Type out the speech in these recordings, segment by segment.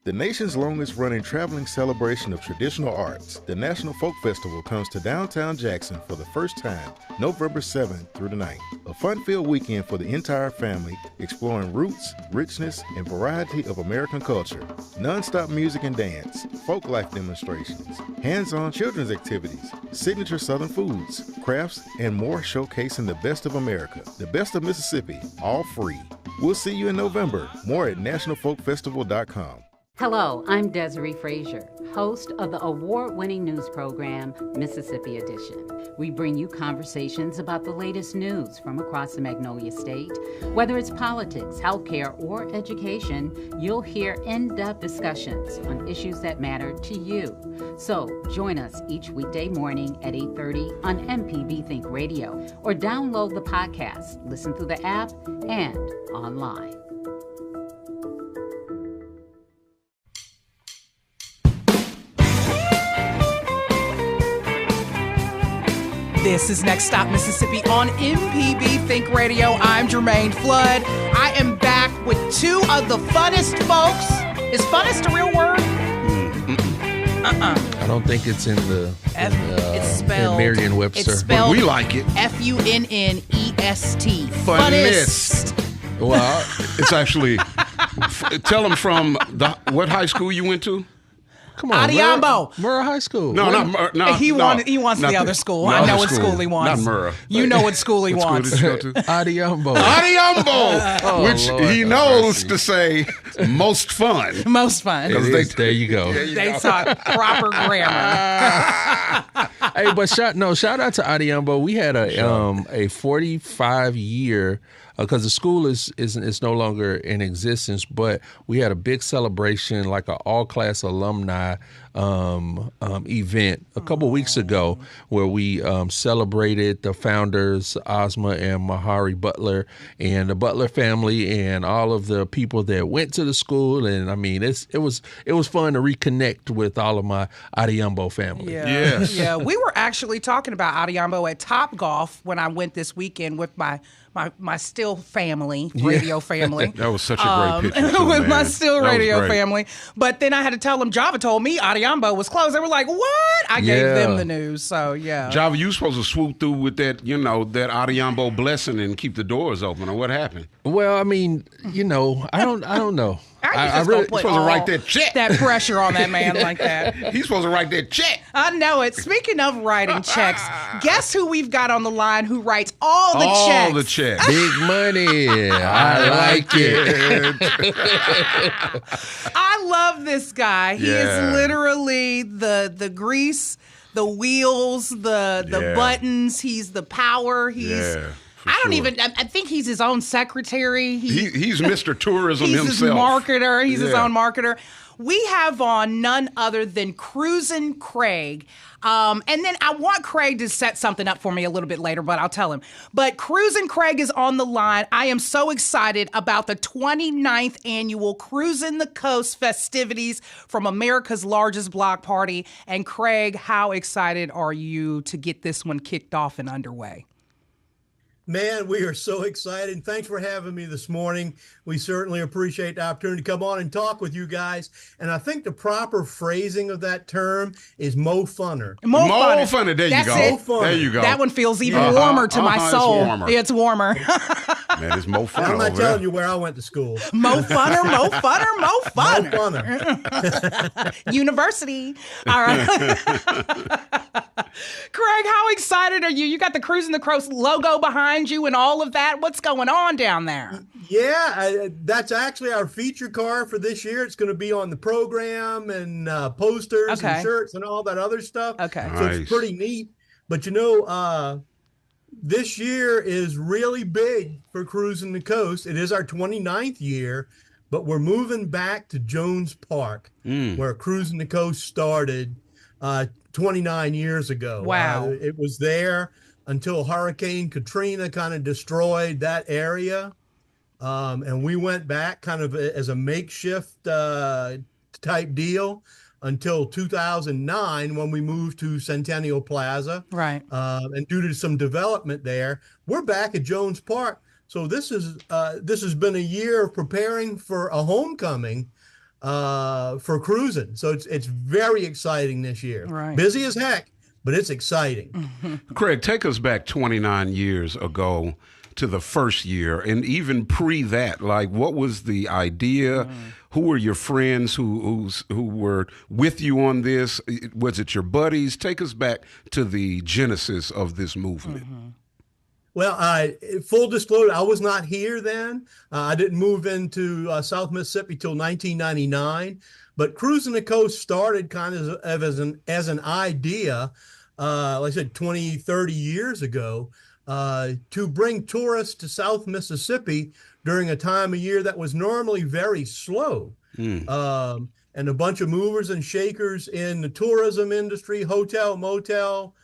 The nation's longest-running traveling celebration of traditional arts, the National Folk Festival comes to downtown Jackson for the first time, November 7th through the 9th. A fun-filled weekend for the entire family, exploring roots, richness, and variety of American culture. Non-stop music and dance, folk life demonstrations, hands-on children's activities, signature Southern foods, crafts, and more showcasing the best of America, the best of Mississippi, all free. We'll see you in November. More at nationalfolkfestival.com. Hello, I'm Desiree Frazier, host of the award-winning news program, Mississippi Edition. We bring you conversations about the latest news from across the Magnolia State. Whether it's politics, healthcare, or education, you'll hear in-depth discussions on issues that matter to you. So join us each weekday morning at 8:30 on MPB Think Radio, or download the podcast, listen through the app, and online. This is Next Stop Mississippi on MPB Think Radio. I'm Jermaine Flood. I am back with two of the funnest folks. Is funnest a real word? I don't think it's in the it's spelled Merriam-Webster. It's spelled but we like it. Funnest. Funnest. Well, it's actually. Tell them from what high school you went to. Come on, Adiambo. Murrah High School. No, not Murrah. No, he wants the other school. I know what school he wants. Not Murrah. You know what school he wants. School did you go to? Adiambo. Adiambo, which Lord, he knows to say most fun. Most fun. There you go. They taught proper grammar. Hey, but shout out to Adiambo. We had a 45-year. Because the school is no longer in existence, but we had a big celebration, like an all-class alumni event a couple weeks ago, where we celebrated the founders, Ozma and Mahari Butler, and the Butler family, and all of the people that went to the school. And I mean, it was fun to reconnect with all of my Adiambo family. Yeah. Yes. Yeah. We were actually talking about Adiambo at Topgolf when I went this weekend with my still family, radio family. That was such a great picture. With man. my still That radio was great. family. But then I had to tell them, Java told me Adiambo was closed. They were like, what? I gave them the news. So, yeah. Java, you supposed to swoop through with that, that Adiambo blessing and keep the doors open, or what happened? Well, I mean, I don't know. I really put supposed to write that check. That pressure on that man like that. He's supposed to write that check. I know it. Speaking of writing checks, guess who we've got on the line who writes all the checks? All the checks. Big money. I like it. I love this guy. He Yeah. is literally the grease, the wheels, the buttons. He's the power. He's I think he's his own secretary. He's Mr. Tourism he's himself. His marketer. He's his Yeah. own marketer. We have on none other than Cruisin Craig. And then I want Craig to set something up for me a little bit later, but I'll tell him. But Cruisin Craig is on the line. I am so excited about the 29th annual Cruisin the Coast festivities from America's largest block party. And Craig, how excited are you to get this one kicked off and underway? Man, we are so excited. Thanks for having me this morning. We certainly appreciate the opportunity to come on and talk with you guys. And I think the proper phrasing of that term is Mo Funner. Mo Funner. There you go. It. There you go. That one feels even warmer to my soul. It's warmer. It's warmer. Man, it's Mo Funner. I'm not over telling there. you where I went to school. Mo Funner, Mo Funner, Mo Funner. Mo Funner. University. All right. Craig, how excited are you? You got the Cruisin the Coast logo behind you and all of that. What's going on down there? Yeah, that's actually our feature car for this year. It's going to be on the program and posters and shirts and all that other stuff. Okay. So it's pretty neat. But this year is really big for Cruisin the Coast. It is our 29th year, but we're moving back to Jones Park, where Cruisin the Coast started 29 years ago. Wow. It was there until Hurricane Katrina kind of destroyed that area. And we went back kind of as a makeshift type deal until 2009 when we moved to Centennial Plaza. Right. And due to some development there, we're back at Jones Park. So this has been a year of preparing for a homecoming for cruising. So it's very exciting this year. Right. Busy as heck, but it's exciting. Craig, take us back 29 years ago to the first year, and even pre that. Like, what was the idea? Who were your friends who were with you on this? Was it your buddies? Take us back to the genesis of this movement. Well, full disclosure, I was not here then. I didn't move into South Mississippi till 1999. But Cruisin the Coast started kind of as an idea, like I said, 20, 30 years ago, to bring tourists to South Mississippi during a time of year that was normally very slow. And a bunch of movers and shakers in the tourism industry, hotel, motel,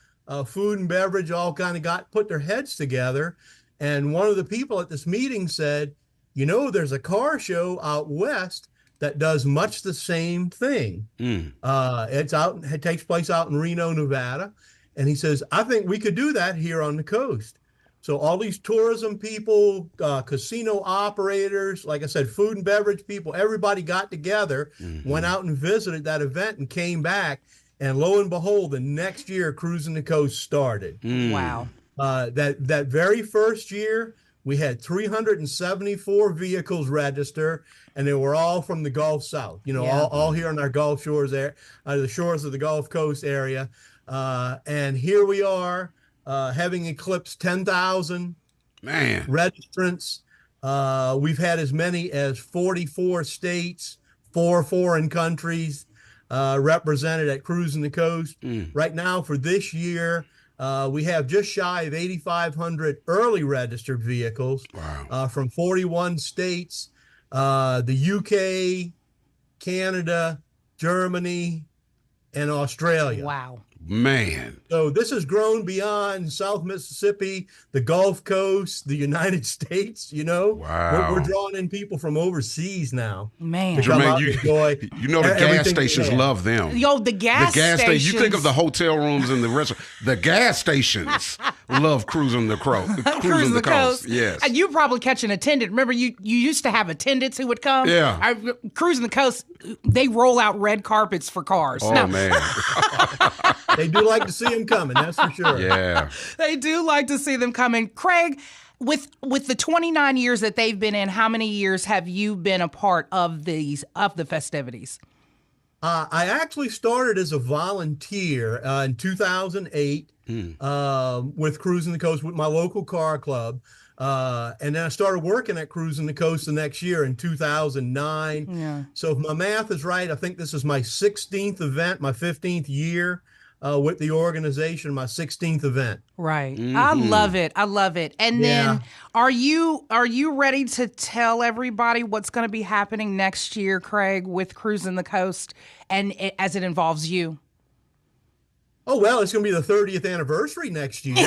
food and beverage, all kind of put their heads together. And one of the people at this meeting said, there's a car show out west that does much the same thing. It takes place out in Reno, Nevada. And he says, I think we could do that here on the coast. So all these tourism people, casino operators, like I said, food and beverage people, everybody got together, went out and visited that event and came back. And lo and behold, the next year, Cruisin the Coast started. Wow. That very first year, we had 374 vehicles register, and they were all from the Gulf South, all here on our Gulf shores there, the shores of the Gulf Coast area. And here we are, having eclipsed 10,000 registrants. We've had as many as 44 states, 4 foreign countries represented at Cruisin the Coast. Right now, for this year, we have just shy of 8,500 early registered vehicles from 41 states, the UK, Canada, Germany, and Australia. Wow. Man. So this has grown beyond South Mississippi, the Gulf Coast, the United States, Wow. We're drawing in people from overseas now. Man. Jermaine, the gas stations love them. Yo, the gas stations. You think of the hotel rooms and the restaurant. The gas stations love Cruisin the Coast. Yes. And you probably catch an attendant. Remember, you used to have attendants who would come? Yeah. Cruisin the Coast, they roll out red carpets for cars. Oh, man. They do like to see them coming, that's for sure. Yeah. They do like to see them coming. Craig, with the 29 years that they've been in, how many years have you been a part of the festivities? I actually started as a volunteer in 2008 with Cruisin the Coast with my local car club. And then I started working at Cruisin the Coast the next year in 2009. Yeah. So if my math is right, I think this is my 16th event, my 15th year with the organization, my 16th event. Right. I love it. And then are you ready to tell everybody what's going to be happening next year, Craig, with Cruisin the Coast and as it involves you? Oh, well, it's going to be the 30th anniversary next year.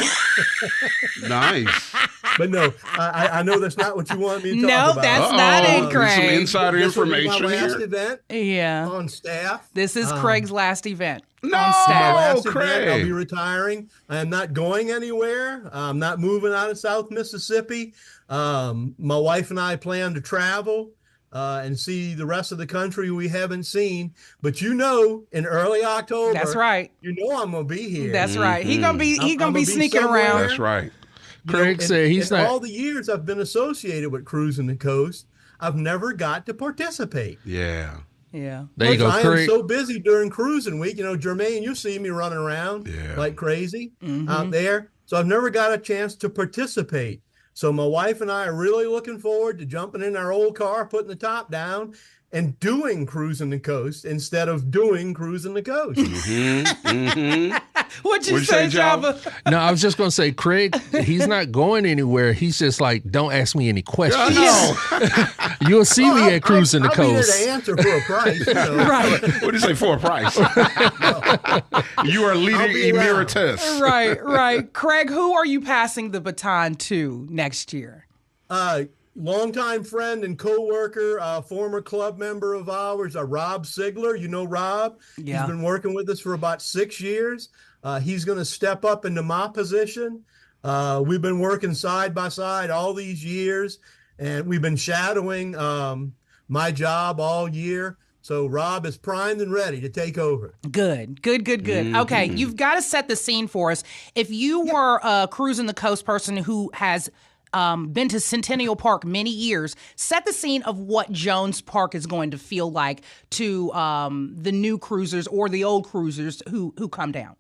Nice. But no, I know that's not what you want me to talk about. No, that's not it, Craig. Some insider This will be information my last here. event on staff. This is Craig's last event on My staff. last Craig. event, I'll be retiring. I am not going anywhere. I'm not moving out of South Mississippi. My wife and I plan to travel and see the rest of the country we haven't seen. But in early October, That's right. I'm going to be here. That's right. He gonna be be sneaking somewhere. around. That's right. Craig said he's not. All the years I've been associated with Cruisin the Coast, I've never got to participate. Yeah. Yeah. There you go, I am Craig. so busy during cruising week. Jermaine, you see me running around like crazy out there. So I've never got a chance to participate. So my wife and I are really looking forward to jumping in our old car, putting the top down, and doing Cruisin the Coast instead of doing Cruisin the Coast. What'd you say, Java? No, I was just going to say, Craig, he's not going anywhere. He's just like, don't ask me any questions. You'll see me at Cruisin the I'll be there Coast. to answer for a price. Right. What do you say for a price? You are leading emeritus. Right. Craig, who are you passing the baton to next year? Longtime friend and co-worker, former club member of ours, Rob Sigler. You know Rob? Yeah. He's been working with us for about 6 years. He's going to step up into my position. We've been working side by side all these years, and we've been shadowing my job all year. So Rob is primed and ready to take over. Good. Okay, you've got to set the scene for us. If you were a Cruisin the Coast person who has been to Centennial Park many years, set the scene of what Jones Park is going to feel like to the new cruisers or the old cruisers who come down.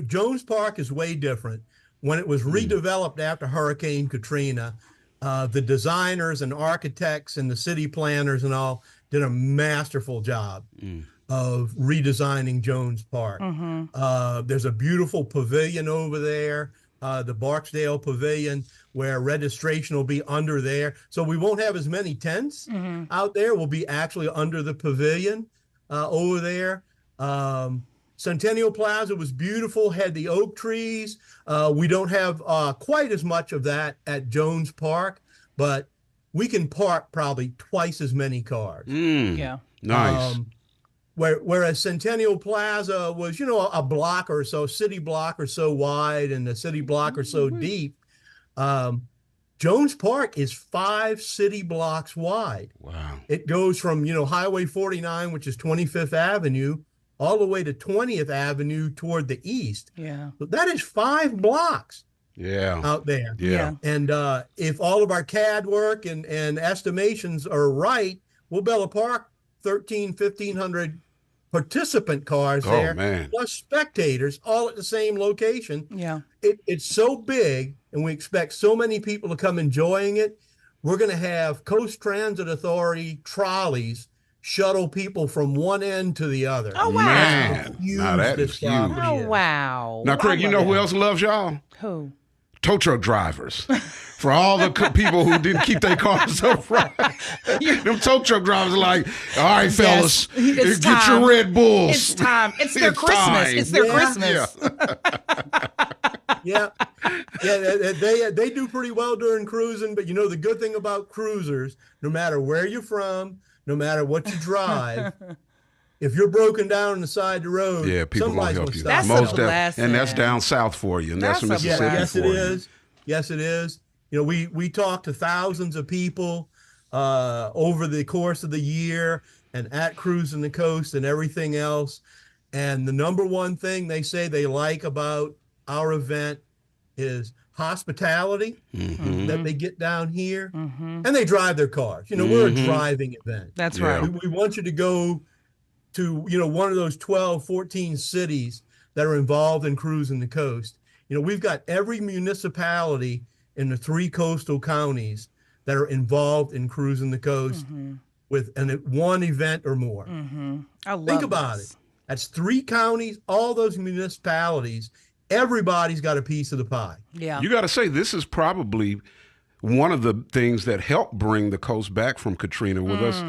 Jones Park is way different. When it was redeveloped after Hurricane Katrina, the designers and architects and the city planners and all did a masterful job of redesigning Jones Park. There's a beautiful pavilion over there, the Clarksdale Pavilion, where registration will be under there. So we won't have as many tents out there. We'll be actually under the pavilion over there. Centennial Plaza was beautiful, had the oak trees. We don't have quite as much of that at Jones Park, but we can park probably twice as many cars. Yeah. Nice. Whereas Centennial Plaza was, a block or so, city block or so wide and the city block or so deep. Jones Park is 5 city blocks wide. Wow. It goes from, Highway 49, which is 25th Avenue, all the way to 20th Avenue toward the east. Yeah. So that is 5 blocks out there. Yeah. And if all of our CAD work and estimations are right, we'll be able to park 1,500 participant cars there, man. plus spectators, all at the same location. Yeah. It's so big, and we expect so many people to come enjoying it. We're going to have Coast Transit Authority trolleys shuttle people from one end to the other. Oh, wow. Man, now that is huge. Oh, wow. Now, Craig, you know who else loves y'all? Who? Tow truck drivers. For all the people who didn't keep their cars up right. Them tow truck drivers are like, all right, fellas, it's get time. your Red Bulls. It's time. It's their It's Christmas. time. It's their Yeah. Christmas. Yeah. They do pretty well during cruising, but the good thing about cruisers, no matter where you're from, no matter what you drive, if you're broken down on the side of the road, people gonna somebody's help going to you. stop. That's and a help. blessing. And that's down south for you, and that's That's a Mississippi Yes, for it you. is. Yes, it is. We talk to thousands of people over the course of the year and at Cruisin the Coast and everything else. And the number one thing they say they like about our event is hospitality that they get down here, and they drive their cars. We're a driving event. That's Yeah. right. We want you to go to, one of those 12, 14 cities that are involved in Cruisin the Coast. We've got every municipality in the 3 coastal counties that are involved in Cruisin the Coast with one event or more. I love Think about this. it. That's 3 counties, all those municipalities. Everybody's got a piece of the pie. Yeah. You got to say, this is probably one of the things that helped bring the coast back from Katrina with us,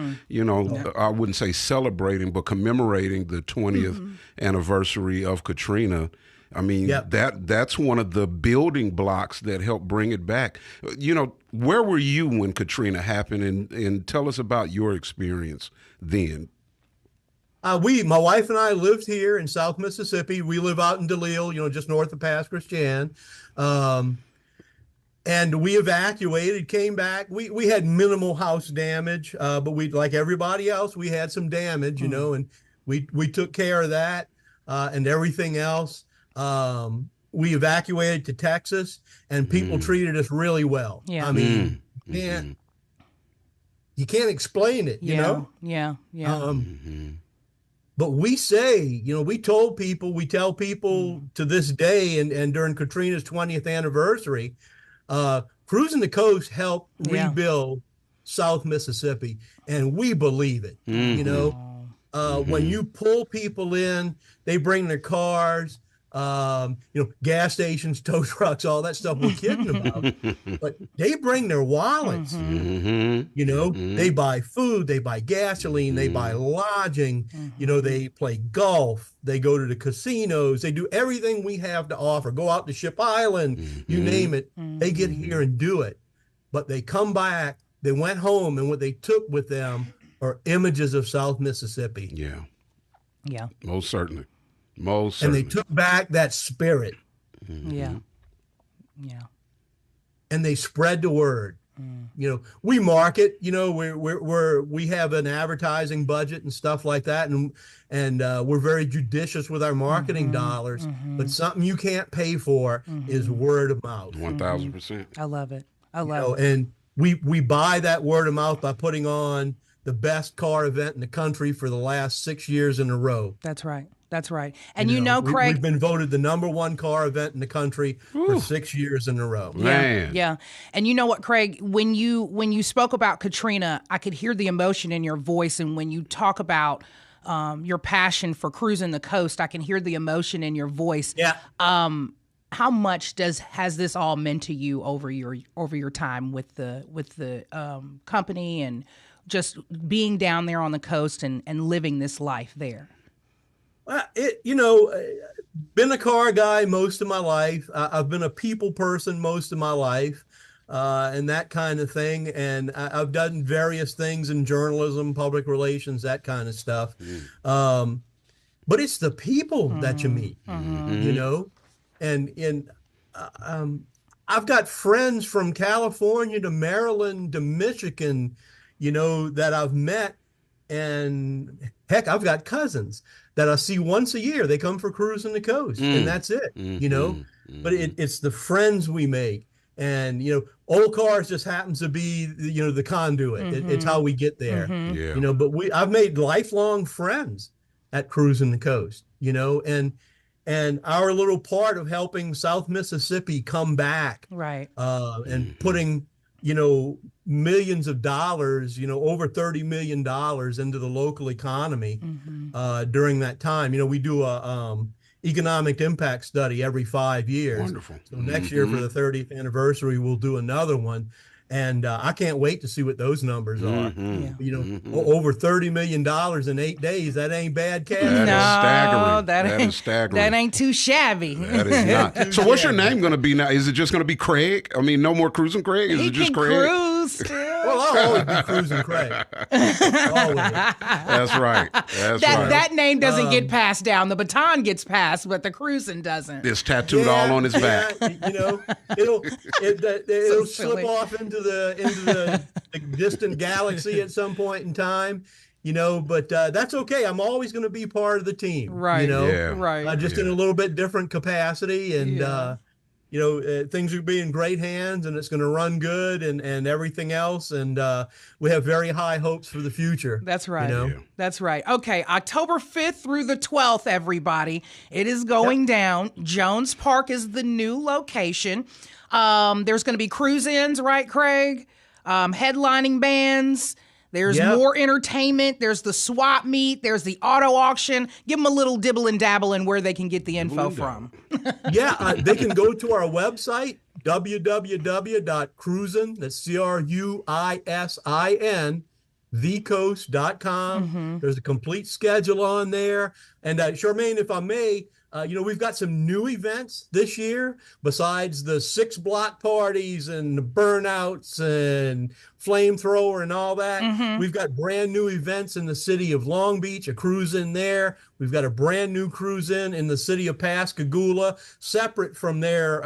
I wouldn't say celebrating, but commemorating the 20th anniversary of Katrina. I mean, that's one of the building blocks that helped bring it back. Where were you when Katrina happened? And tell us about your experience then. My wife and I lived here in South Mississippi. We live out in DeLisle, just north of Pass Christian. And we evacuated, came back. We had minimal house damage, but we, like everybody else, we had some damage, and we took care of that and everything else. We evacuated to Texas, and people treated us really well. Yeah. I mean, you can't explain it, you know? Yeah. But we say, we tell people to this day and during Katrina's 20th anniversary, Cruisin the Coast helped rebuild South Mississippi, and we believe it. When you pull people in, they bring their cars, gas stations, tow trucks, all that stuff we're kidding about. But they bring their wallets. They buy food, they buy gasoline, they buy lodging, they play golf, they go to the casinos, they do everything we have to offer, go out to Ship Island, you name it, they get here and do it. But they come back, they went home, and what they took with them are images of South Mississippi. Yeah. Most certainly. And they took back that spirit. Yeah. And they spread the word. You know, we market, you know, we have an advertising budget and stuff like that. And we're very judicious with our marketing dollars, but something you can't pay for is word of mouth. 1,000%. I love it. I You love know, it. and we buy that word of mouth by putting on the best car event in the country for the last 6 years in a row. That's right. That's right. And you know, Craig, we've been voted the #1 car event in the country for 6 years in a row. Man. Yeah. And you know what, Craig, when you spoke about Katrina, I could hear the emotion in your voice. And when you talk about your passion for Cruisin the Coast, I can hear the emotion in your voice. Yeah. How much has this all meant to you over your time with the company and just being down there on the coast and living this life there? Well, you know, been a car guy most of my life. I've been a people person most of my life, and that kind of thing. And I've done various things in journalism, public relations, that kind of stuff. But it's the people that you meet, you know, and I've got friends from California to Maryland to Michigan, you know, that I've met. And heck, I've got cousins that I see once a year. They come for Cruisin the Coast, and that's it, you know. But it's the friends we make. And, you know, old cars just happens to be, you know, the conduit. It's how we get there, you know. But I've made lifelong friends at Cruisin the Coast, you know, and our little part of helping South Mississippi come back, right, and putting, you know, millions of dollars, you know, over $30 million into the local economy during that time. You know, we do a economic impact study every 5 years. Wonderful. So next year for the 30th anniversary, we'll do another one. And I can't wait to see what those numbers are. You know, over $30 million in 8 days. That ain't bad cash. That is staggering. That is staggering. That ain't too shabby. That is not. So what's your name going to be now? Is it just going to be Craig? I mean, no more Cruisin Craig? Is it just Craig? Cruise still. Well, I'll always be Cruisin Craig. Always. That's right. That's right. That name doesn't get passed down. The baton gets passed, but the Cruisin doesn't. It's tattooed all on his back. You know, it'll slip silly. off into the distant galaxy at some point in time. You know, but that's okay. I'm always going to be part of the team. Right. You know, Yeah. Right. just in a little bit different capacity, and you know, things are being in great hands, and it's going to run good, and everything else, and we have very high hopes for the future. That's right. You know? That's right. Okay, October 5th through the 12th, everybody. It is going down. Jones Park is the new location. There's going to be cruise-ins, right, Craig? Headlining bands. There's more entertainment. There's the swap meet. There's the auto auction. Give them a little dibble and dabble in where they can get the info from. They can go to our website, www.cruisin, that's CRUISIN, thecoast.com. There's a complete schedule on there. And Charmaine, if I may, you know, we've got some new events this year besides the 6 block parties and the burnouts and flamethrower and all that. We've got brand new events in the city of Long Beach, a cruise-in there. We've got a brand new cruise-in in the city of Pascagoula, separate from their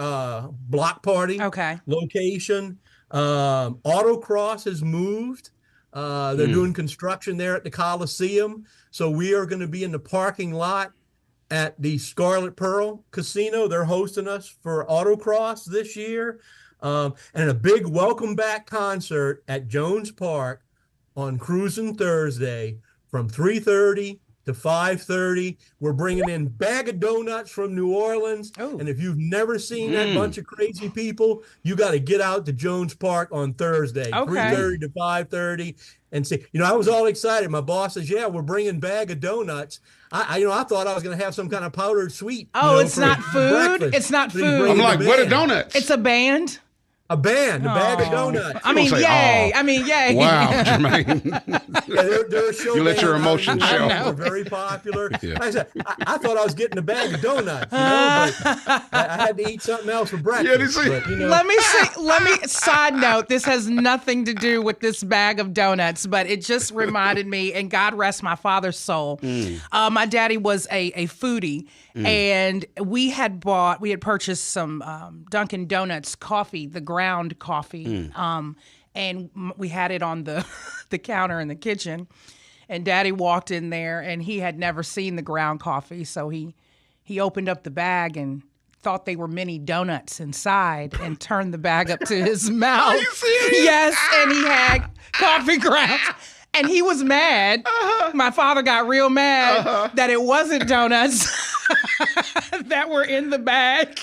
block party location. Autocross has moved. They're doing construction there at the Coliseum. So we are going to be in the parking lot at the Scarlet Pearl Casino. They're hosting us for autocross this year. And a big welcome back concert at Jones Park on Cruisin Thursday from 3:30 to 5:30. We're bringing in Bag of Donuts from New Orleans. And if you've never seen that bunch of crazy people, you got to get out to Jones Park on Thursday, 3:30 to 5:30. And see, you know, I was all excited. My boss says, "Yeah, we're bringing Bag of Donuts." I thought I was going to have some kind of powdered sweet. Oh, it's not food. Breakfast. It's not food. I'm like, what are donuts? It's a band. A band, a Bag of Donuts. I mean, say, yay. I mean, yay. Wow, Jermaine. They're a show You let band. your emotions show. They're very popular. Like I said, I thought I was getting a bag of donuts, you know, but I had to eat something else for breakfast. But, you know, Let me side note, this has nothing to do with this bag of donuts, but it just reminded me, and God rest my father's soul. My daddy was a foodie, and we had purchased some Dunkin' Donuts coffee, the ground coffee. And we had it on the the counter in the kitchen. And Daddy walked in there, and he had never seen the ground coffee. So he opened up the bag and thought they were mini donuts inside and turned the bag up to his mouth. Are you serious? Yes, and he had coffee grounds. And he was mad. My father got real mad that it wasn't donuts that were in the bag.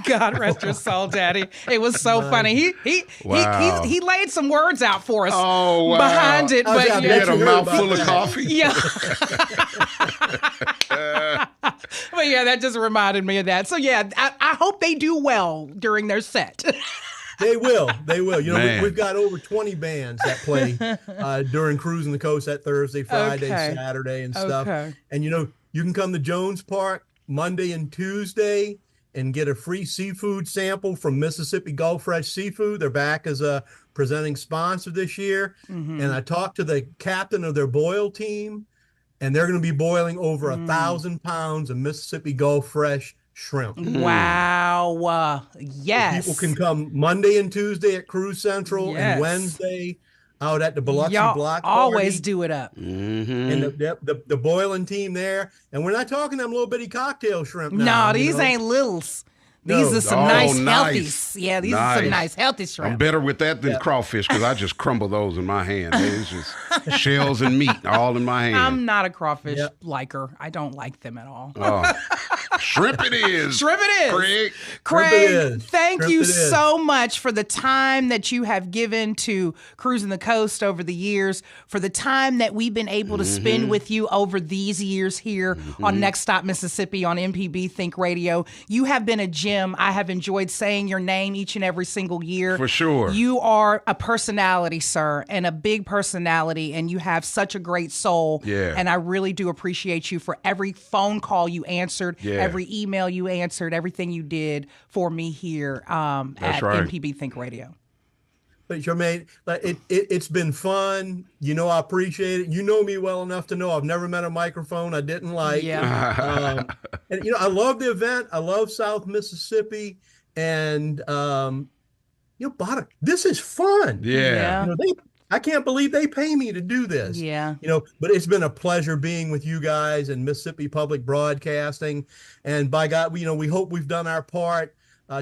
God rest your soul, Daddy. It was so funny. He laid some words out for us behind it. But you had a mouthful of coffee. Yeah. But yeah, that just reminded me of that. So yeah, I hope they do well during their set. They will. You know, we've got over 20 bands that play during Cruisin the Coast that Thursday, Friday, Saturday, and stuff. And you know, you can come to Jones Park Monday and Tuesday and get a free seafood sample from Mississippi Gulf Fresh Seafood. They're back as a presenting sponsor this year. And I talked to the captain of their boil team, and they're going to be boiling over 1,000 pounds of Mississippi Gulf Fresh shrimp. Wow. Yes. People can come Monday and Tuesday at Cruise Central and Wednesday out at the Biloxi Block Party. Always do it up. And the boiling team there. And we're not talking them little bitty cocktail shrimp now. No, these ain't littles. These are some nice healthies. Yeah, these are some nice healthy shrimp. I'm better with that than crawfish because I just crumble those in my hand. It's just shells and meat all in my hand. I'm not a crawfish liker. I don't like them at all. Shrimp it is. Shrimp it is. Craig, thank you so much for the time that you have given to Cruisin the Coast over the years, for the time that we've been able to spend with you over these years here on Next Stop Mississippi on MPB Think Radio. You have been a gem. I have enjoyed saying your name each and every single year. For sure. You are a personality, sir, and a big personality, and you have such a great soul. Yeah. And I really do appreciate you for every phone call you answered, every email you answered, everything you did for me here at MPB Think Radio. But Jermaine, it's been fun. You know, I appreciate it. You know me well enough to know I've never met a microphone I didn't like. Yeah. And you know, I love the event. I love South Mississippi, and you know, this is fun. Yeah. You know, I can't believe they pay me to do this. Yeah. You know, but it's been a pleasure being with you guys and Mississippi Public Broadcasting. And by God, we hope we've done our part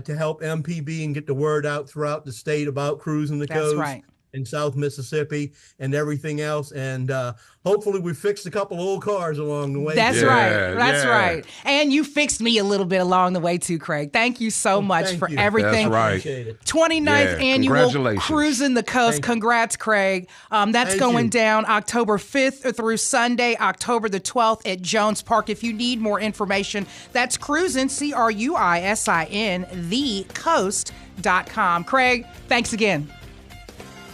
to help MPB and get the word out throughout the state about Cruisin the Coast in South Mississippi and everything else. And hopefully we fixed a couple old cars along the way. That's right. And you fixed me a little bit along the way too, Craig. Thank you so much for everything. That's right. 29th annual Cruisin the Coast. Congrats, Craig. That's going down October 5th through Sunday, October the 12th at Jones Park. If you need more information, that's Cruisin, Cruisin, thecoast.com. Craig, thanks again.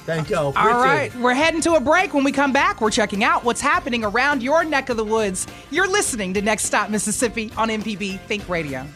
Thank you. All right. We're heading to a break. When we come back, we're checking out what's happening around your neck of the woods. You're listening to Next Stop Mississippi on MPB Think Radio.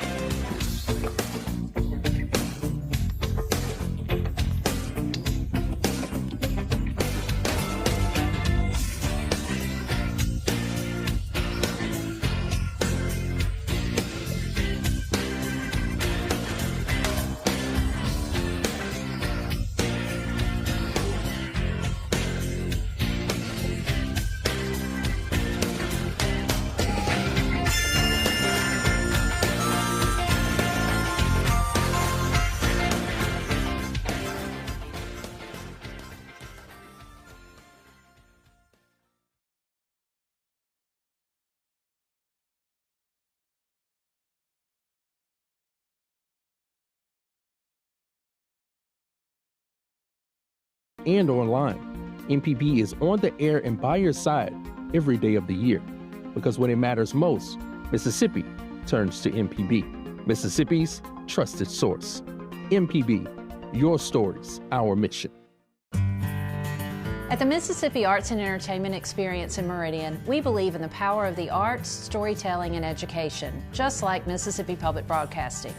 And online. MPB is on the air and by your side every day of the year. Because when it matters most, Mississippi turns to MPB, Mississippi's trusted source. MPB, your stories, our mission. At the Mississippi Arts and Entertainment Experience in Meridian, we believe in the power of the arts, storytelling, and education, just like Mississippi Public Broadcasting.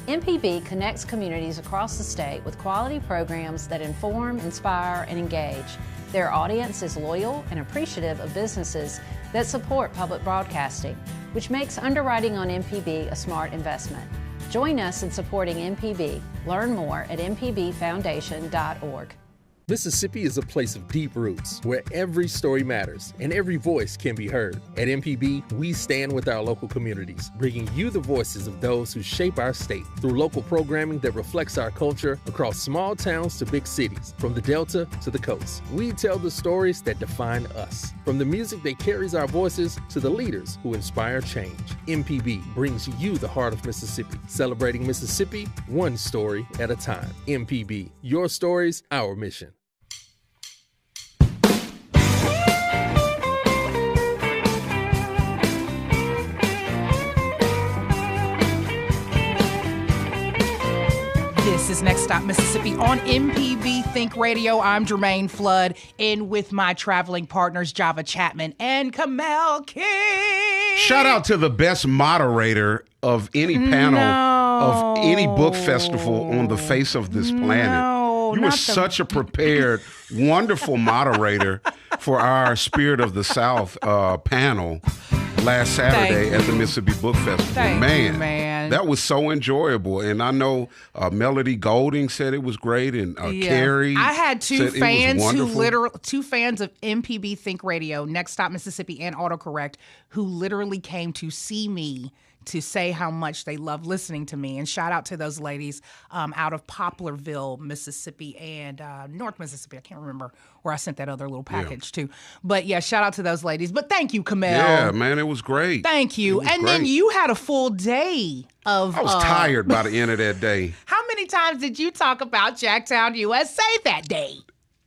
MPB connects communities across the state with quality programs that inform, inspire, and engage. Their audience is loyal and appreciative of businesses that support public broadcasting, which makes underwriting on MPB a smart investment. Join us in supporting MPB. Learn more at mpbfoundation.org. Mississippi is a place of deep roots where every story matters and every voice can be heard. At MPB, we stand with our local communities, bringing you the voices of those who shape our state through local programming that reflects our culture across small towns to big cities, from the Delta to the coast. We tell the stories that define us, from the music that carries our voices to the leaders who inspire change. MPB brings you the heart of Mississippi, celebrating Mississippi one story at a time. MPB, your stories, our mission. This is Next Stop Mississippi on MPB Think Radio. I'm Jermaine Flood, and with my traveling partners, Java Chapman and Kamel King. Shout out to the best moderator of any panel of any book festival on the face of this planet. You were such a prepared, wonderful moderator for our Spirit of the South panel last Saturday at the Mississippi Book Festival. Man, that was so enjoyable. And I know Melody Golding said it was great, and Carrie. I had two fans two fans of MPB Think Radio, Next Stop Mississippi, and AutoCorrect, who literally came to see me to say how much they love listening to me. And shout out to those ladies out of Poplarville, Mississippi, and North Mississippi. I can't remember where I sent that other little package to. But yeah, shout out to those ladies. But thank you, Kamel. Yeah, man, it was great. Thank you. And then you had a full day of... I was tired by the end of that day. How many times did you talk about Jacktown, USA that day?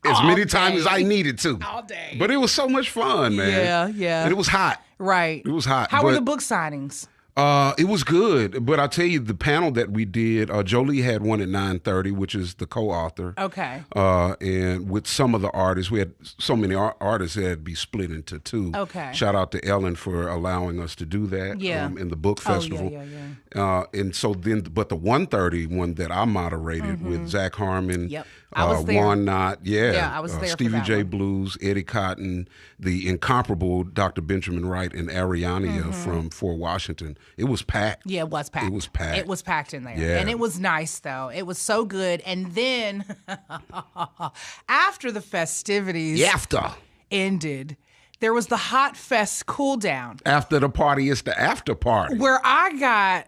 As many times as I needed to. All day. But it was so much fun, man. Yeah. And it was hot. Right. It was hot. How were the book signings? It was good, but I'll tell you, the panel that we did, Jolie had one at 9:30, which is the co-author. Okay. And with some of the artists, we had so many artists that had to be split into two. Okay. Shout out to Ellen for allowing us to do that in the book festival. And so then, but the 1:30 one that I moderated with Zach Harmon, I was there. Juan Knott, I was there Stevie for that J. one. Blues, Eddie Cotton, the incomparable Dr. Benjamin Wright, and Ariania from Fort Washington. It was packed. Yeah, it was packed. It was packed. It was packed in there. Yeah. And it was nice, though. It was so good. And then after the festivities ended, there was the Hot Fest cool down. After the party, it's the after party. Where I got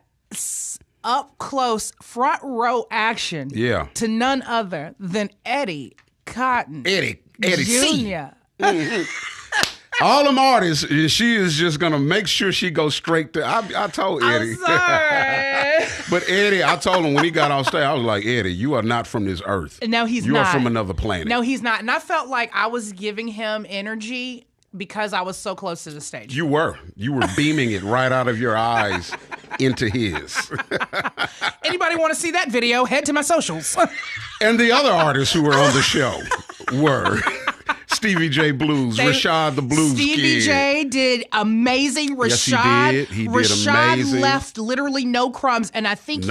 up close, front row action to none other than Eddie Cotton. Eddie Jr. All them artists, she is just going to make sure she goes straight to... I told Eddie. I'm sorry. But Eddie, I told him when he got off stage, I was like, Eddie, you are not from this earth. No, he's not. You not. are from another planet. No, he's not. And I felt like I was giving him energy because I was so close to the stage. You were beaming it right out of your eyes into his. Anybody want to see that video, head to my socials. And the other artists who were on the show were... Stevie J. Blues, Rashad the Blues Stevie Kid. J did amazing. Rashad, yes, he did. Rashad amazing. left literally no crumbs, and I think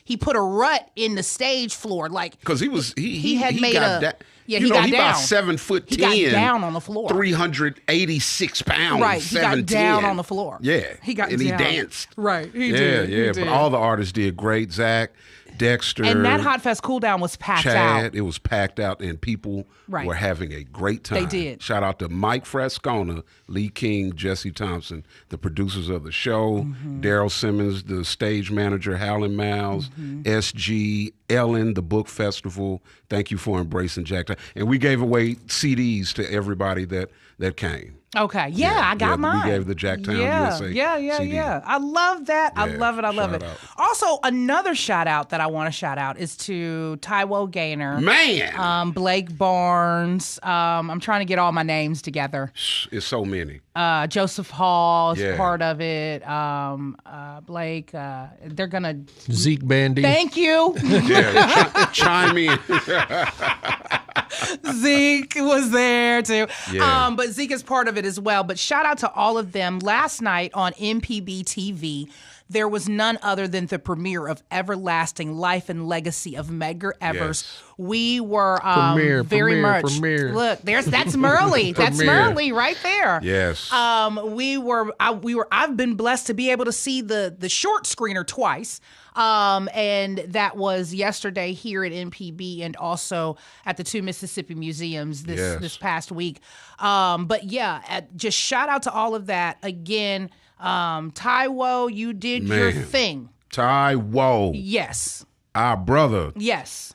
he put a rut in the stage floor, like because he had made got a he got down. About 7'10". He got down on the floor. 386 pounds. Right, he got down on the floor. Yeah, he got and down. he danced. Right, he did. He but all the artists did great. Zach, Dexter, and that Hot Fest cool down was packed out. It was packed out, and people were having a great time. They did. Shout out to Mike Frascona, Lee King, Jesse Thompson, the producers of the show, Daryl Simmons, the stage manager, Howlin' Miles, SG, Ellen, the book festival. Thank you for embracing Jacktown. And we gave away CDs to everybody that came. Okay. Yeah, I got mine. We gave the Jacktown USA CD. Yeah. I love that. I love it. I love it. Also, another shout out that I want to shout out is to Taiwo Gaynor. Man. Blake Barnes. I'm trying to get all my names together. It's so many. Joseph Hall is part of it. Blake. They're going to... Zeke Bandy. Thank you. Chime in. Zeke was there too. Yeah. But Zeke is part of it as well. But shout out to all of them. Last night on MPB TV, there was none other than the premiere of Everlasting Life and Legacy of Medgar Evers. Yes. We were Premiere. Look, that's Merle. That's Merle right there. Yes. I've been blessed to be able to see the short screener twice. And that was yesterday here at MPB and also at the two Mississippi museums this past week. But yeah, just shout out to all of that. Again, Taiwo, you did your thing. Taiwo. Yes. Our brother. Yes.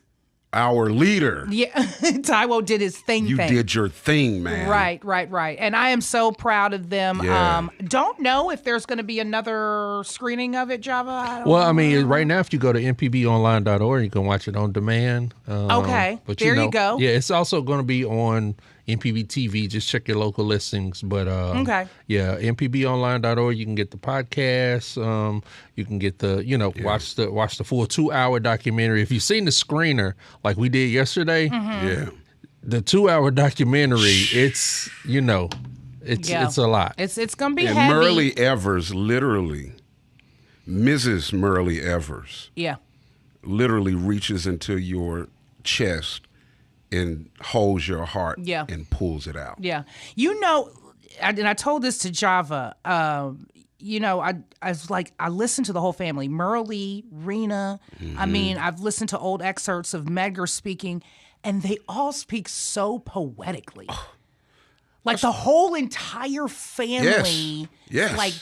Our leader. Yeah, Taiwo did his thing. You did your thing, man. Right. And I am so proud of them. Yeah. Don't know if there's going to be another screening of it, Java. I mean, right now, if you go to mpbonline.org, you can watch it on demand. Okay, but there you go. Yeah, it's also going to be on MPB TV. Just check your local listings. But yeah, mpbonline.org. You can get the podcast. You can get the watch the full 2-hour documentary. If you've seen the screener like we did yesterday, the 2-hour documentary, it's it's a lot. It's gonna be and heavy. Myrlie Evers, literally, Mrs. Myrlie Evers, literally reaches into your chest and holds your heart and pulls it out. Yeah. And I told this to Java, I was like, I listened to the whole family, Myrlie, Rena. I mean, I've listened to old excerpts of Medgar speaking, and they all speak so poetically. Like the whole entire family, like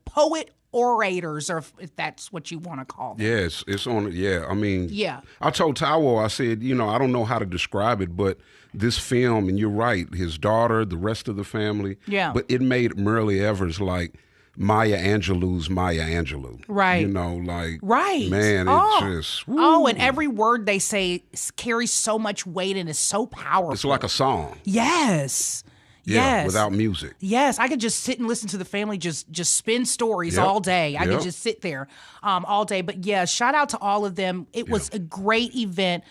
poet orators, or if that's what you want to call them. Yes, it's on. Yeah, I mean, I told Taiwo, I said, I don't know how to describe it, but this film, and you're right, his daughter, the rest of the family, but it made Myrlie Evers like Maya Angelou's Maya Angelou. Right. Right. Man, it's just... Woo. And every word they say carries so much weight and is so powerful. It's like a song. Yes. Yeah, without music. Yes, I could just sit and listen to the family just spin stories all day. I could just sit there all day. But yeah, shout out to all of them. It was a great event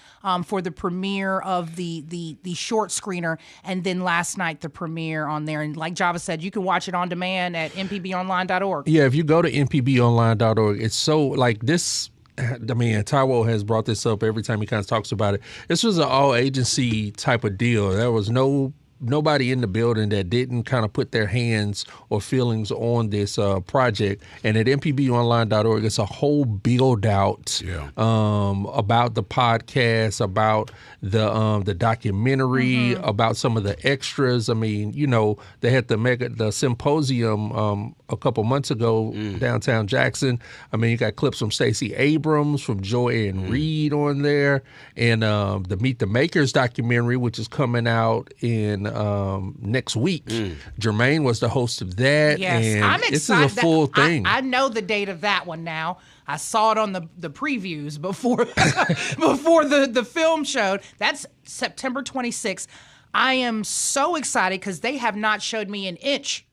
for the premiere of the short screener, and then last night the premiere on there. And like Java said, you can watch it on demand at mpbonline.org. Yeah, if you go to mpbonline.org, it's so like this. I mean, Taiwo has brought this up every time he kind of talks about it. This was an all-agency type of deal. There was nobody in the building that didn't kind of put their hands or feelings on this project. And at mpbonline.org, it's a whole build out about the podcast, about the documentary, about some of the extras. I mean, they had the symposium a couple months ago downtown Jackson. I mean, you got clips from Stacey Abrams, from Joy Ann Reid on there, and the Meet the Makers documentary, which is coming out in next week. Jermaine was the host of that. Yes, and I'm excited. This is a full thing. I know the date of that one now. I saw it on the previews before before the film showed. That's September 26th. I am so excited because they have not showed me an inch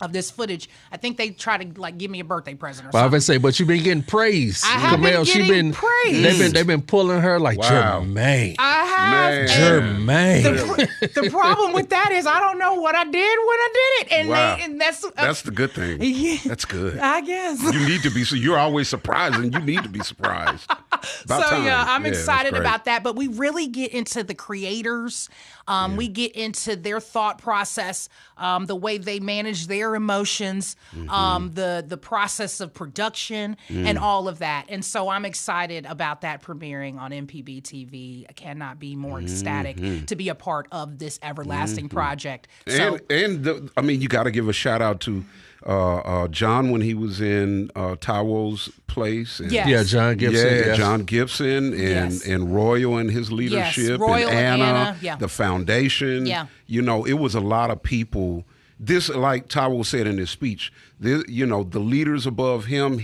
of this footage. I think they try to give me a birthday present or something. I was say, but you've been getting praised. I have been getting praised. They've been pulling her like Jermaine. I have. Jermaine. The problem with that is I don't know what I did when I did it, and that's the good thing. Yeah, that's good. I guess you need to be. So you're always surprised, and you need to be surprised. I'm excited about that. But we really get into the creators. We get into their thought process, the way they manage their emotions, the process of production, and all of that. And so I'm excited about that premiering on MPB TV. I cannot be more ecstatic to be a part of this everlasting project. I mean, you got to give a shout out to John when he was in Taiwo's place. And, John Gibson. John Gibson and Royal and his leadership. Royal and Anna. The foundation. It was a lot of people. This, like Taiwo said in his speech, the leaders above him,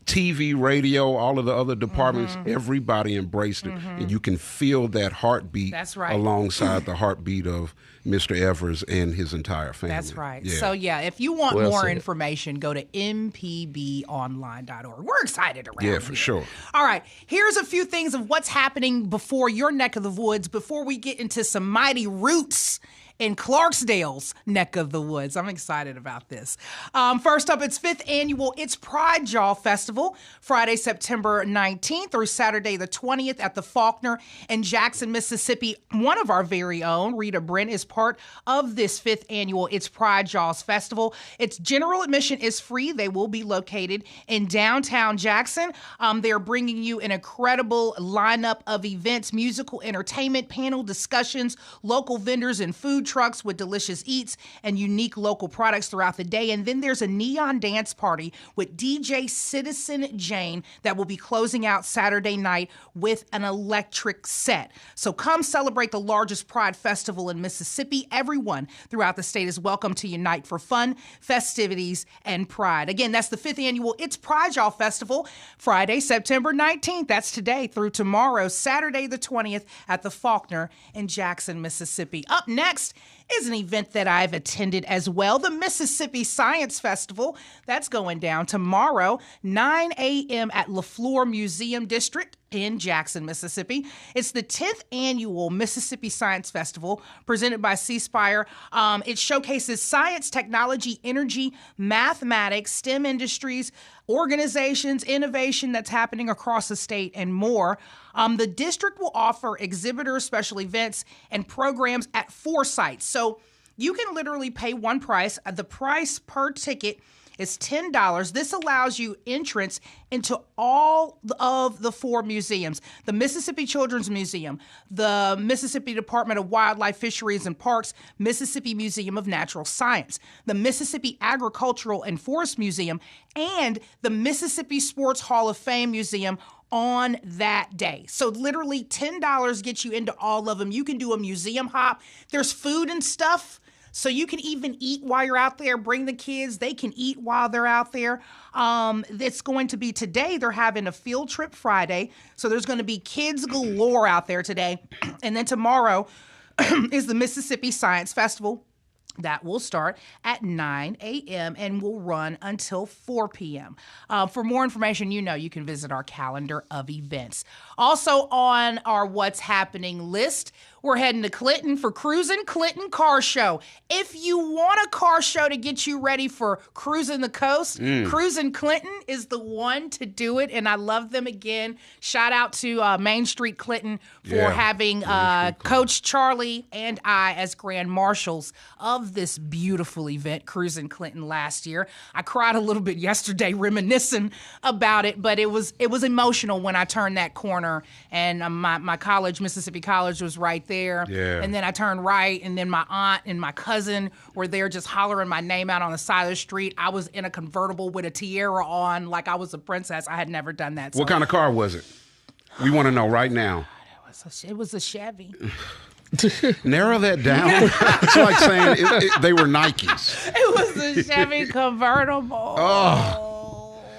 TV, radio, all of the other departments, everybody embraced it. And you can feel that heartbeat alongside the heartbeat of Mr. Evers and his entire family. That's right. Yeah. So, if you want more information, go to mpbonline.org. We're excited around here. For sure. All right. Here's a few things of what's happening before your neck of the woods, before we get into some mighty roots in Clarksdale's neck of the woods. I'm excited about this. First up, it's 5th annual It's Pride Jaw Festival, Friday, September 19th through Saturday the 20th at the Faulkner in Jackson, Mississippi. One of our very own, Rita Brent, is part of this 5th annual It's Pride Jaws Festival. Its general admission is free. They will be located in downtown Jackson. They're bringing you an incredible lineup of events, musical entertainment, panel discussions, local vendors and food trucks with delicious eats and unique local products throughout the day. And then there's a neon dance party with DJ Citizen Jane that will be closing out Saturday night with an electric set. So come celebrate the largest Pride Festival in Mississippi. Everyone throughout the state is welcome to unite for fun, festivities, and pride. Again, that's the 5th annual It's Pride Y'all Festival, Friday, September 19th. That's today through tomorrow, Saturday the 20th at the Faulkner in Jackson, Mississippi. Up next is an event that I've attended as well, the Mississippi Science Festival. That's going down tomorrow, 9 a.m. at LaFleur Museum District in Jackson, Mississippi. It's the 10th annual Mississippi Science Festival presented by C Spire. It showcases science, technology, energy, mathematics, STEM industries, organizations, innovation that's happening across the state, and more. The district will offer exhibitors, special events, and programs at 4 sites. So you can literally pay one price. The price per ticket is $10. This allows you entrance into all of the 4 museums: the Mississippi Children's Museum, the Mississippi Department of Wildlife, Fisheries, and Parks, Mississippi Museum of Natural Science, the Mississippi Agricultural and Forest Museum, and the Mississippi Sports Hall of Fame Museum on that day. So literally $10 gets you into all of them. You can do a museum hop. There's food and stuff, so you can even eat while you're out there. Bring the kids. They can eat while they're out there. It's going to be today. They're having a field trip Friday, so there's going to be kids galore out there today. And then tomorrow is the Mississippi Science Festival. That will start at 9 a.m. and will run until 4 p.m. For more information, you can visit our calendar of events. Also on our What's Happening list, we're heading to Clinton for Cruisin Clinton Car Show. If you want a car show to get you ready for Cruisin the Coast, Cruisin Clinton is the one to do it, and I love them again. Shout out to Main Street Clinton for having Coach Charlie and I as grand marshals of this beautiful event, Cruisin Clinton, last year. I cried a little bit yesterday reminiscing about it, but it was emotional when I turned that corner, and my college, Mississippi College, was right there. Yeah. And then I turned right, and then my aunt and my cousin were there just hollering my name out on the side of the street. I was in a convertible with a tiara on like I was a princess. I had never done that. What kind of car was it? We want to know right now. It was a Chevy. Narrow that down. It's like saying they were Nikes. It was a Chevy convertible. Oh.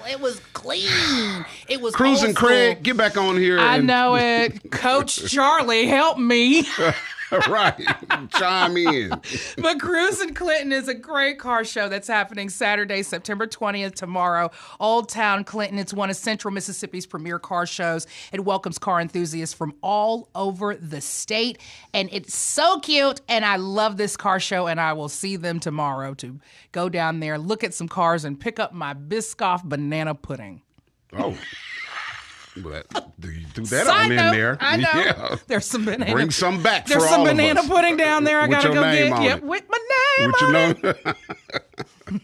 It was clean. It was Cruisin Craig, get back on here. I know it. Coach Charlie, help me. Right. Chime in. But Cruisin Clinton is a great car show that's happening Saturday, September 20th, tomorrow. Old Town Clinton. It's one of Central Mississippi's premier car shows. It welcomes car enthusiasts from all over the state. And it's so cute. And I love this car show. And I will see them tomorrow to go down there, look at some cars, and pick up my Biscoff banana pudding. Oh. But you threw that Side on note, in there. I know. Yeah. There's some banana. Bring some back There's for some all banana of us. pudding down there. I With gotta your go name get. on Yep, it. with my name With on your it.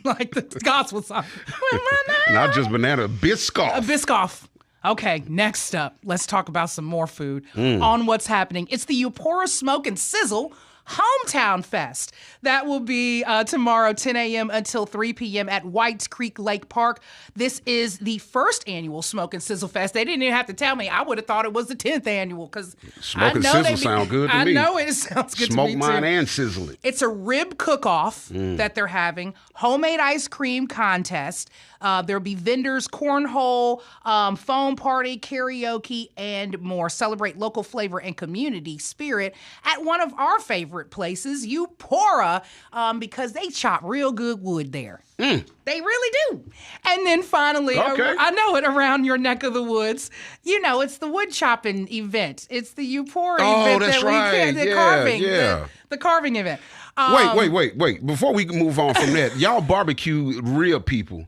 Like the gospel song. With my name. Not just banana, Biscoff. A Biscoff. Okay, next up, let's talk about some more food on What's Happening. It's the Eupora Smoke and Sizzle Hometown Fest. That will be tomorrow, 10 a.m. until 3 p.m. at Whites Creek Lake Park. This is the first annual Smoke and Sizzle Fest. They didn't even have to tell me. I would have thought it was the 10th annual because Smoke and Sizzle sound good to me. I know it sounds good Smoke to me mine too. and sizzle it. It's a rib cook-off that they're having, homemade ice cream contest. There'll be vendors, cornhole, foam party, karaoke, and more. Celebrate local flavor and community spirit at one of our favorites, favorite places, Eupora, because they chop real good wood there. They really do. And then finally, I know it, around your neck of the woods, it's the wood chopping event. It's the Eupora event. That's right. The carving event. Wait. Before we move on from that, y'all barbecue real people.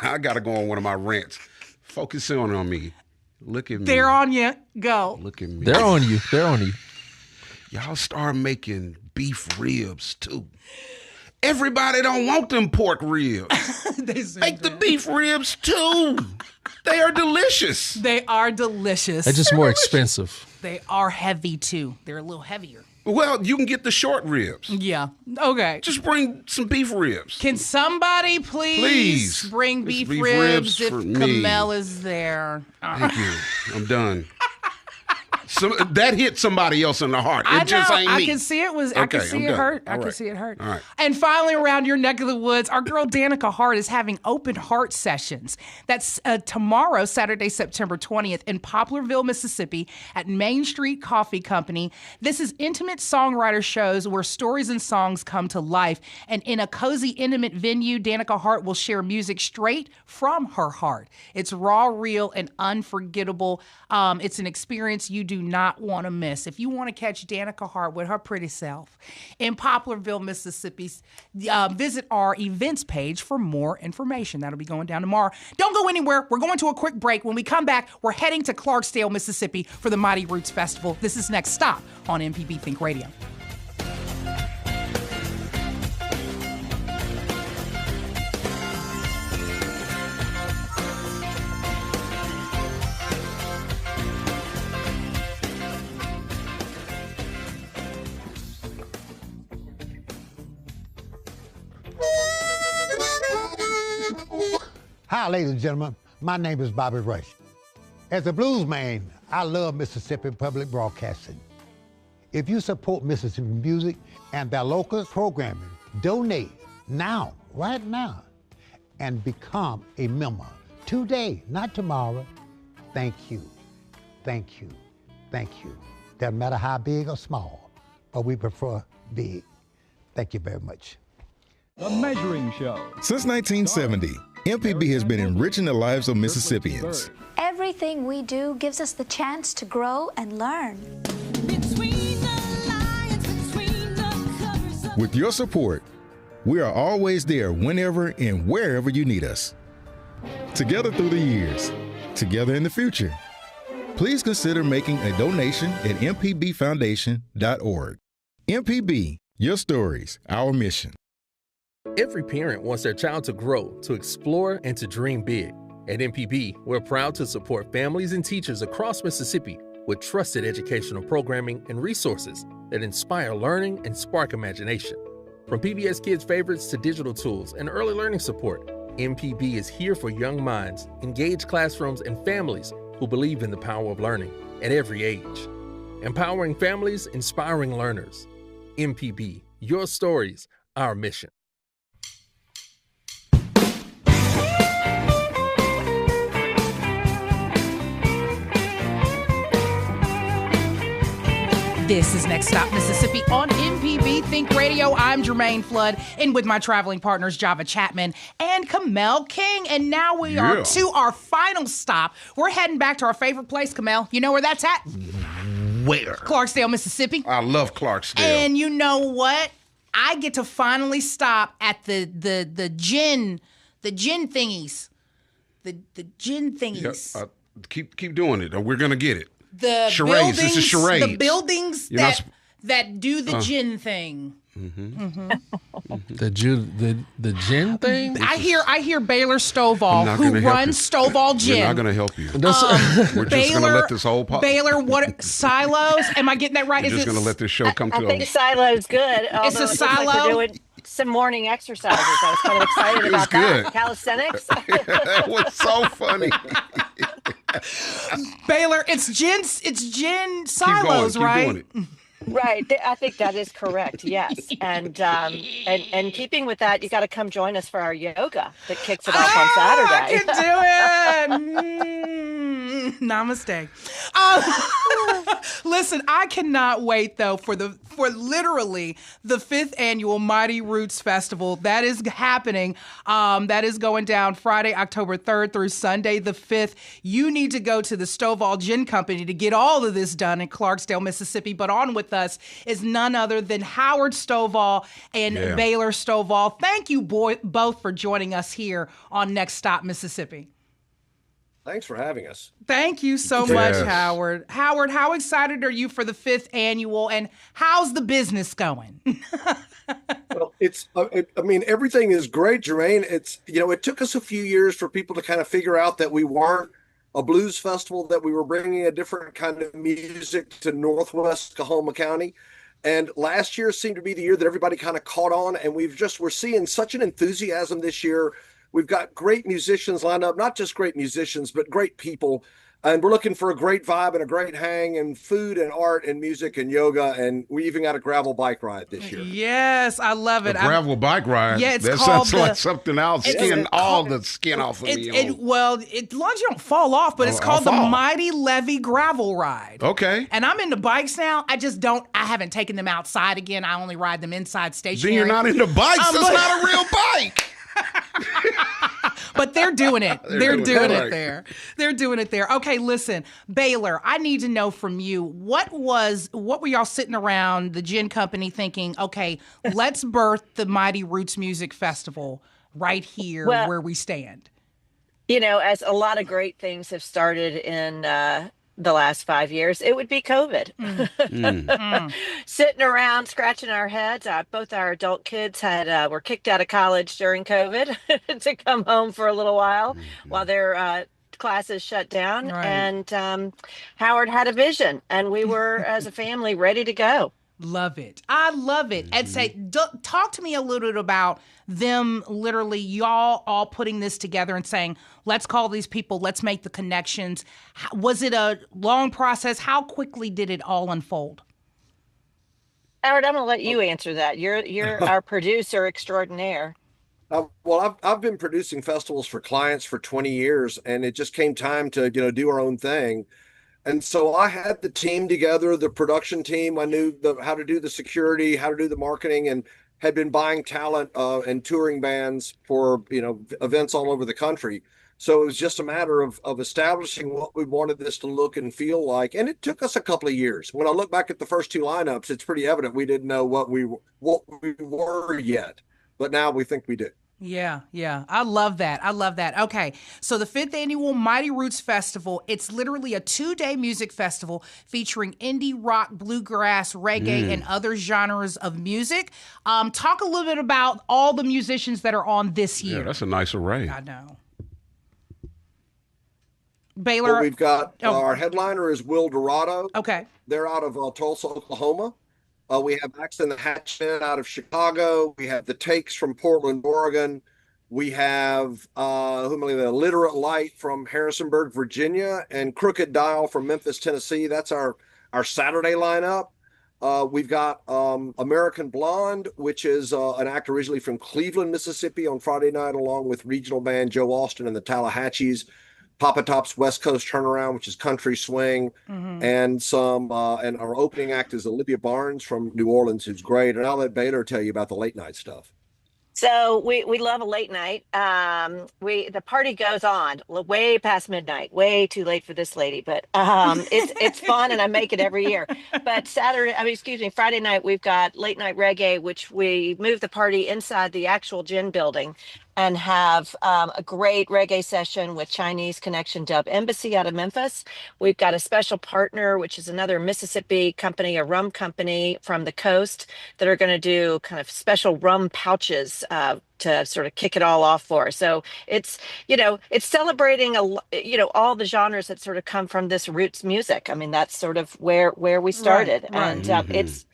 I got to go on one of my rants. Focus on me. Look at me. They're on you. Go. Look at me. They're on you. Y'all start making beef ribs, too. Everybody don't want them pork ribs. Make the beef ribs, too. They are delicious. They are delicious. They're just more expensive. They are heavy, too. They're a little heavier. Well, you can get the short ribs. Yeah. Okay. Just bring some beef ribs. Can somebody please bring beef ribs if Kamel is there? Thank you. I'm done. That hit somebody else in the heart. Just ain't me. I can see it was. Okay, I can see it hurt. All I right. can see it hurt. All right. And finally, around your neck of the woods, our girl Danica Hart is having open heart sessions. That's tomorrow, Saturday, September 20th, in Poplarville, Mississippi, at Main Street Coffee Company. This is intimate songwriter shows where stories and songs come to life. And in a cozy, intimate venue, Danica Hart will share music straight from her heart. It's raw, real, and unforgettable. It's an experience you do not want to miss. If you want to catch Danica Hart with her pretty self in Poplarville, Mississippi, visit our events page for more information. That'll be going down tomorrow. Don't go anywhere. We're going to a quick break. When we come back, we're heading to Clarksdale, Mississippi for the Mighty Roots Festival. This is Next Stop on MPB Think Radio. Hi, ladies and gentlemen. My name is Bobby Rush. As a blues man, I love Mississippi Public Broadcasting. If you support Mississippi music and their local programming, donate now, right now, and become a member today, not tomorrow. Thank you. Thank you. Thank you. Doesn't matter how big or small, but we prefer big. Thank you very much. The Measuring Show. Since 1970, MPB has been enriching the lives of Mississippians. Everything we do gives us the chance to grow and learn. With your support, we are always there whenever and wherever you need us. Together through the years, together in the future. Please consider making a donation at mpbfoundation.org. MPB, your stories, our mission. Every parent wants their child to grow, to explore, and to dream big. At MPB, we're proud to support families and teachers across Mississippi with trusted educational programming and resources that inspire learning and spark imagination. From PBS Kids favorites to digital tools and early learning support, MPB is here for young minds, engaged classrooms, and families who believe in the power of learning at every age. Empowering families, inspiring learners. MPB, your stories, our mission. This is Next Stop Mississippi on MPB Think Radio. I'm Jermaine Flood, and with my traveling partners, Java Chapman and Kamel King. And now we are to our final stop. We're heading back to our favorite place, Kamel. You know where that's at? Where? Clarksdale, Mississippi. I love Clarksdale. And you know what? I get to finally stop at the gin thingies. The gin thingies. Yep. Keep doing it. We're gonna get it. The charades. Buildings, this is charades. The buildings that do the gin thing. The gin thing? I hear Baylor Stovall, who runs Stovall Gin. We're not going to help you. We're just going to let this whole Baylor, what silos? Am I getting that right? We're just going to let this show come to I think silo's good. It's a silo. Like we're doing some morning exercises. I was kind of excited about that. Calisthenics. That was so funny. Baylor, it's gin silos, right? Right. I think that is correct. Yes. And keeping with that, you got to come join us for our yoga that kicks it off on Saturday. I can do it. Namaste. Listen, I cannot wait though for the for literally the 5th annual Mighty Roots Festival. That is happening. That is going down Friday, October 3rd through Sunday the 5th. You need to go to the Stovall Gin Company to get all of this done in Clarksdale, Mississippi. But on with us is none other than Howard Stovall and Baylor Stovall. Thank you both for joining us here on Next Stop Mississippi. Thanks for having us. Thank you so much, Howard. Howard, how excited are you for the 5th annual, and how's the business going? Well, I mean, everything is great, Jermaine. It took us a few years for people to kind of figure out that we weren't a blues festival, that we were bringing a different kind of music to Northwest Coahoma County. And last year seemed to be the year that everybody kind of caught on, and we're seeing such an enthusiasm this year. We've got great musicians lined up, not just great musicians, but great people. And we're looking for a great vibe and a great hang and food and art and music and yoga. And we even got a gravel bike ride this year. Yes, I love it. A gravel bike ride? Yeah, it's that called sounds like something else. All the skin off of me. As long as you don't fall off, but it's called the Mighty Levy Gravel Ride. Okay. And I'm into bikes now. I haven't taken them outside again. I only ride them inside stationary. Then you're not into bikes. That's not a real bike. But they're doing it. They're doing it there. They're doing it there. Okay, listen, Baylor, I need to know from you, what were y'all sitting around the gin company thinking, okay, let's birth the Mighty Roots Music Festival right here where we stand? As a lot of great things have started in the last 5 years, it would be COVID. Sitting around scratching our heads. Both our adult kids were kicked out of college during COVID to come home for a little while their classes shut down. Right. And Howard had a vision, and we were, as a family, ready to go. Love it. I love it. And talk to me a little bit about them, literally, y'all all putting this together and saying, let's call these people, let's make the connections. Was it a long process? How quickly did it all unfold? Howard, I'm going to let you answer that. You're our producer extraordinaire. Well, I've been producing festivals for clients for 20 years, and it just came time to, do our own thing. And so I had the team together, the production team. I knew how to do the security, how to do the marketing, and had been buying talent and touring bands for, events all over the country. So it was just a matter of establishing what we wanted this to look and feel like. And it took us a couple of years. When I look back at the first two lineups, it's pretty evident we didn't know what we were yet, but now we think we do. Yeah. I love that. Okay. So the 5th annual Mighty Roots Festival, it's literally a 2-day music festival featuring indie rock, bluegrass, reggae, and other genres of music. Talk a little bit about all the musicians that are on this year. Yeah, that's a nice array. I know. Baylor. Well, we've got our headliner is Will Dorado. Okay. They're out of Tulsa, Oklahoma. We have Max and the Hatchmen out of Chicago. We have the Takes from Portland, Oregon. We have the Literate Light from Harrisonburg, Virginia, and Crooked Dial from Memphis, Tennessee. That's our Saturday lineup. We've got American Blonde, which is an actor originally from Cleveland, Mississippi, on Friday night, along with regional band Joe Austin and the Tallahatchies. Papa Top's West Coast Turnaround, which is country swing, and and our opening act is Olivia Barnes from New Orleans, who's great. And I'll let Baylor tell you about the late night stuff. So we love a late night. The party goes on way past midnight, way too late for this lady, but it's fun, and I make it every year. But Friday night, we've got late night reggae, which we move the party inside the actual gin building and have a great reggae session with Chinese Connection Dub Embassy out of Memphis. We've got a special partner, which is another Mississippi company, a rum company from the coast, that are going to do kind of special rum pouches to sort of kick it all off for. So it's celebrating all the genres that sort of come from this roots music. I mean, that's sort of where we started. Right. And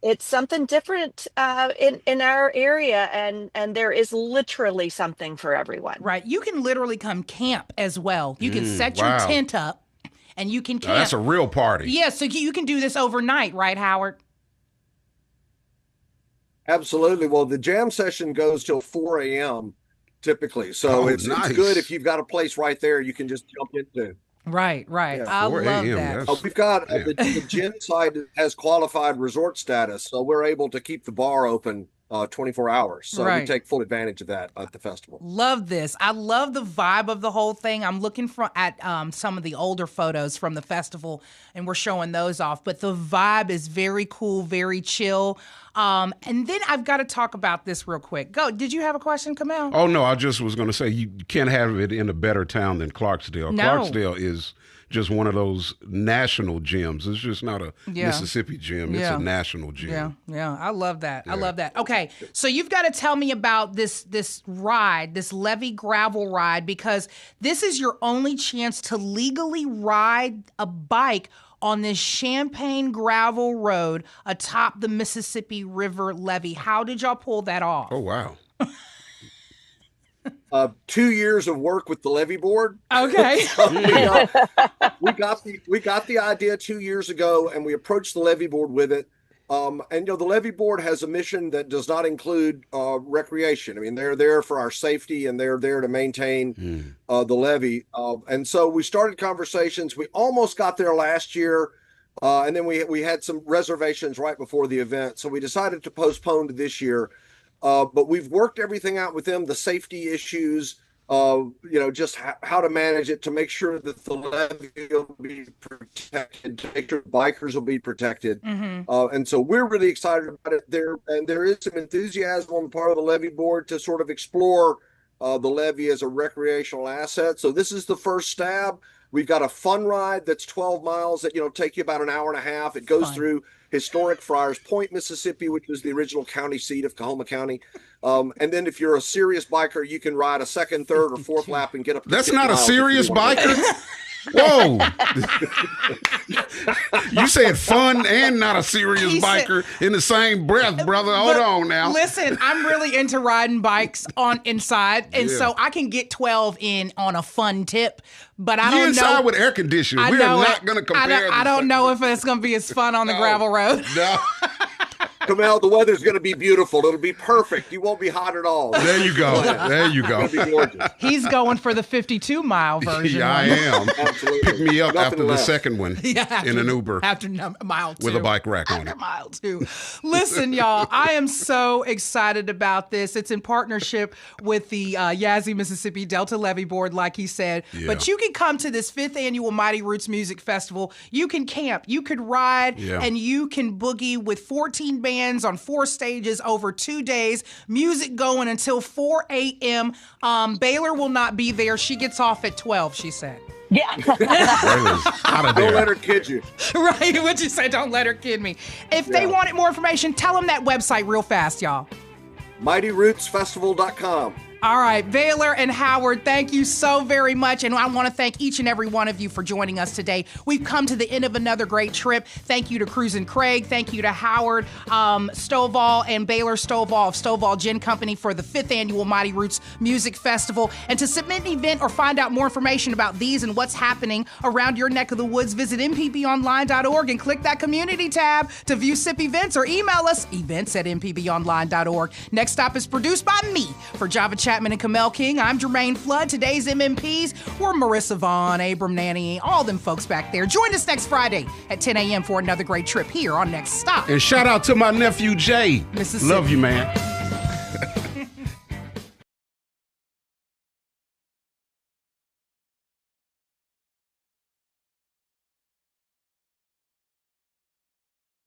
it's something different in our area, and there is literally something for everyone. Right. You can literally come camp as well. You can set your tent up and you can camp. That's a real party. Yeah, so you can do this overnight, right, Howard? Absolutely. Well, the jam session goes till 4 a.m. typically. So it's good if you've got a place right there you can just jump into. Right. Yeah, I 4 love a.m., that. We've got the gin side has qualified resort status, so we're able to keep the bar open 24 hours. So we Right. take full advantage of that at the festival. Love this. I love the vibe of the whole thing. I'm looking at some of the older photos from the festival, and we're showing those off. But the vibe is very cool, very chill. And then I've got to talk about this real quick. Go. Did you have a question, Kamel? Oh, no, I just was going to say you can't have it in a better town than Clarksdale. No. Clarksdale is just one of those national gyms. It's just not a Mississippi gym. It's a national gym. Yeah. I love that. I love that. Okay, so you've got to tell me about this ride, this levee gravel ride, because this is your only chance to legally ride a bike on this Champaign gravel road atop the Mississippi River levee. How did y'all pull that off? Oh, wow. 2 years of work with the levee board. Okay. we got the idea 2 years ago, and we approached the levee board with it. And the levee board has a mission that does not include recreation. I mean, they're there for our safety, and they're there to maintain the levee. And so we started conversations. We almost got there last year, and then we had some reservations right before the event. So we decided to postpone to this year. But we've worked everything out with them, the safety issues, just how to manage it, to make sure that the levee will be protected, to make sure bikers will be protected. And so we're really excited about it there. And there is some enthusiasm on the part of the levee board to sort of explore the levee as a recreational asset. So this is the first stab. We've got a fun ride that's 12 miles that, take you about an hour and a half. It goes through historic Friars Point, Mississippi, which was the original county seat of Coahoma County. And then if you're a serious biker, you can ride a second, third, or fourth lap and get up to That's 50 not a miles serious if you want to. biker? Whoa. You said fun and not a serious biker in the same breath, brother. Hold on now. Listen, I'm really into riding bikes on inside, and so I can get 12 in on a fun tip. But I don't know. Inside with air conditioning. We are not going to compare. I don't know if it's going to be as fun on the gravel road. No. Kamel, the weather's going to be beautiful. It'll be perfect. You won't be hot at all. There you go. There you go. It'll be gorgeous. He's going for the 52-mile version. Yeah, I am. Absolutely. Pick me up Nothing after less. the second one in an Uber After mile 2. with a bike rack on it. Mile 2. Listen, y'all, I am so excited about this. It's in partnership with the Yazzie Mississippi Delta Levee Board, like he said. Yeah. But you can come to this 5th annual Mighty Roots Music Festival. You can camp, you could ride, and you can boogie with 14 bands on 4 stages over 2 days. Music going until 4 a.m. Baylor will not be there. She gets off at 12, she said. Yeah. Don't let her kid you. Right, what'd you say? Don't let her kid me. If they wanted more information, tell them that website real fast, y'all. MightyRootsFestival.com. All right, Baylor and Howard, thank you so very much. And I want to thank each and every one of you for joining us today. We've come to the end of another great trip. Thank you to Cruisin Craig. Thank you to Howard Stovall and Baylor Stovall of Stovall Gin Company for the 5th annual Mighty Roots Music Festival. And to submit an event or find out more information about these and what's happening around your neck of the woods, visit mpbonline.org and click that community tab to view SIP events, or email us events@mpbonline.org. Next Stop is produced by me. For Java Chapman and Kamel King, I'm Jermaine Flood. Today's MMPs were Marissa Vaughn, Abram Nanny, all them folks back there. Join us next Friday at 10 a.m. for another great trip here on Next Stop. And shout out to my nephew, Jay. Mississippi. Love you, man.